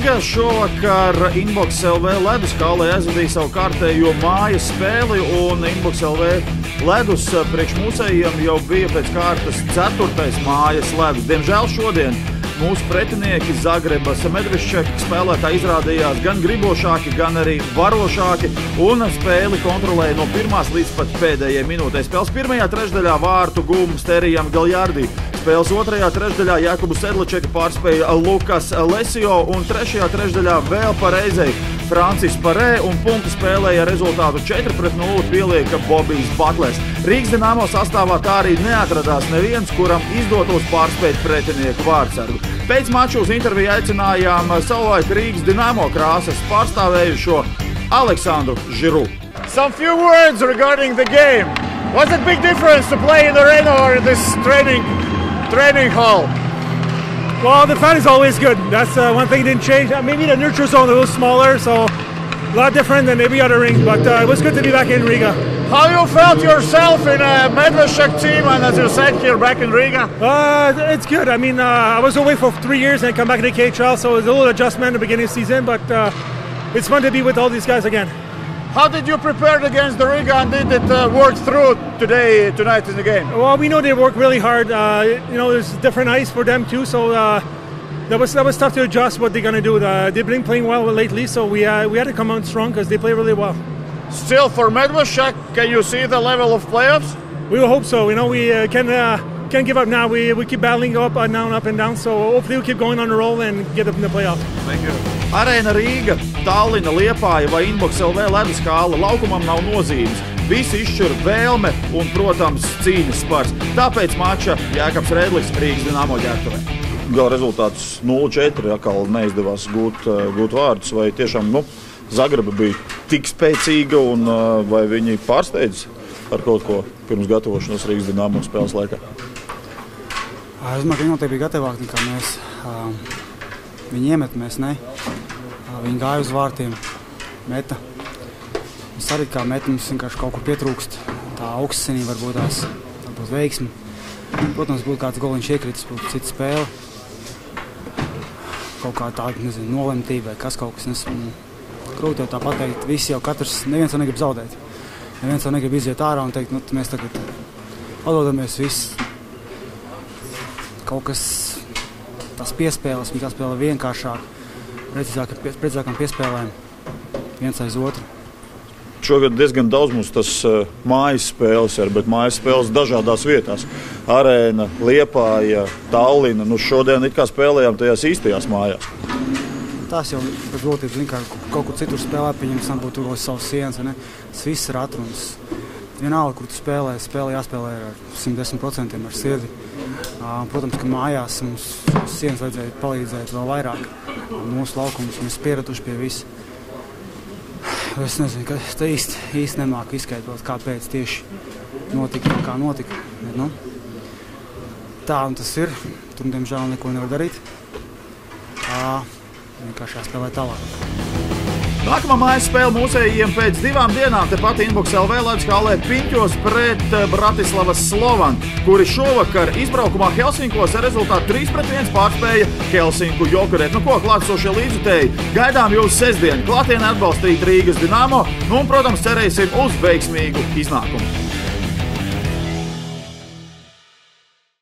Rīga šovakar Inbox LV ledus hallē aizvadīja savu kārtējo mājas spēli, un Inbox LV ledus priekš mūsējiem jau bija pēc kārtas 4. mājas ledus. Diemžēl šodien mūsu pretinieki Zagrebas Medveščaka spēlētāji izrādījās gan gribošāki, gan arī varošāki, un spēli kontrolēja no pirmās līdz pat pēdējai minūtei. Spēles pirmajā trešdaļā vārtu guvumu Sterijam Galjardī. Spēles otrajā trešdaļā Jakubu Sedlačeku pārspēja Lukas Lesio, un trešajā trešdaļā vēl pareizei Francis Parē, un punktu spēlēja rezultātu 4-0 pielieka Bobijs Batlers. Rīgas Dinamo sastāvā tā arī neatradās neviens, kuram izdotos pārspēt pretinieku vārdsargu. Pēc mača uz interviju aicinājām savulaik Rīgas Dinamo krāsas pārstāvējušo Aleksandru Žiru. Some few words regarding the game. Was it big difference to play in the arena or this training hall? Well, the fan is always good. That's one thing that didn't change. Maybe the neutral zone a little smaller, so a lot different than every other ring. But it was good to be back in Riga. How you felt yourself in a Medveščaka team, and as you said here back in Riga? It's good. I mean, I was away for 3 years and come back to the KHL, so it was a little adjustment at the beginning of the season. But it's fun to be with all these guys again. How did you prepare against the Riga, and did it work through tonight in the game? Well, we know they work really hard. There's different ice for them too, so that was tough to adjust what they're gonna do. They've been playing well lately, so we had to come out strong because they play really well. Still, for Medveščaka, can you see the level of playoffs? We will hope so. We can't give up now. We keep battling up and down. So hopefully we'll keep going on the roll and get up in the playoffs. Thank you. Arēna Rīga, Tallina, Liepāja vai Inbox LV ledus halla laukumam nav nozīmes. Visi izšķir vēlme un, protams, cīņas spars. Tāpēc mača Jēkabs Rēdlis Rīgas Dinamo ģērbtuvē. Gala rezultāts 0-4, atkal neizdevās gūt vārdus, vai tiešām Zagreba bija tik spēcīga, un vai viņi pārsteidz ar kaut ko pirms gatavošanos Rīgas Dinamo spēles laikā? Es domāju, ka viņi noteikti bija gatavāki nekā mēs. Viņi iemet, mēs ne. Viņi gāja uz vārtiem, meta. Mēs arī kā metam, mums vienkārši kaut kur pietrūkst. Tā augstsinība varbūt tās veiksmi. Protams, būtu kāds goliņš iekritis, būtu cita spēle. Kaut kā tāda, nolemtība vai kas kaut kas. Grūti jau tā pateikt. Visi jau katrs, neviens jau negrib zaudēt. Neviens jau negrib iziet ārā un teikt, mēs tagad padodamies viss. Kaut kas, tās piespēles, viņi jāspēlē vienkāršāk, precīzākam piespēlēm, viens aiz otru. Šogad diezgan daudz mums tas mājas spēles ir, bet mājas spēles dažādās vietās. Arēna, Liepāja, Tallina. Šodien it kā spēlējām tajās īstajās mājās. Tās jau pēc būtības, kaut kur citur spēlēt, viņam būtu uz savas sienas, ne? Tas viss ir atrunas. Vienalga, kur tu spēlē jāspēlē ar 110% ar sirdi. Protams, ka mājās mums sienas vajadzēja palīdzēt vēl vairāk. Mūsu laukumus mēs pieraduši pie visa. Es nezinu, ka tā īsti nemāku izskaidrot, kāpēc tieši notika un kā notika. Bet, tā un tas ir. Tur, diemžēl, neko nevar darīt. Vienkārši jāspēlē tālāk. Nākamā mājas spēle mūsējiem pēc 2 dienām tepat Inbox LV ledus hallē Piņķos pret Bratislavas Slovan, kuri šovakar izbraukumā Helsinkos ar rezultātu 3-1 pārspēja Helsinku Jokerit. Klātsošie līdzjutēji, gaidām jūs sestdien klātienē atbalstīt Rīgas Dinamo, un, protams, cerēsim uz veiksmīgu iznākumu.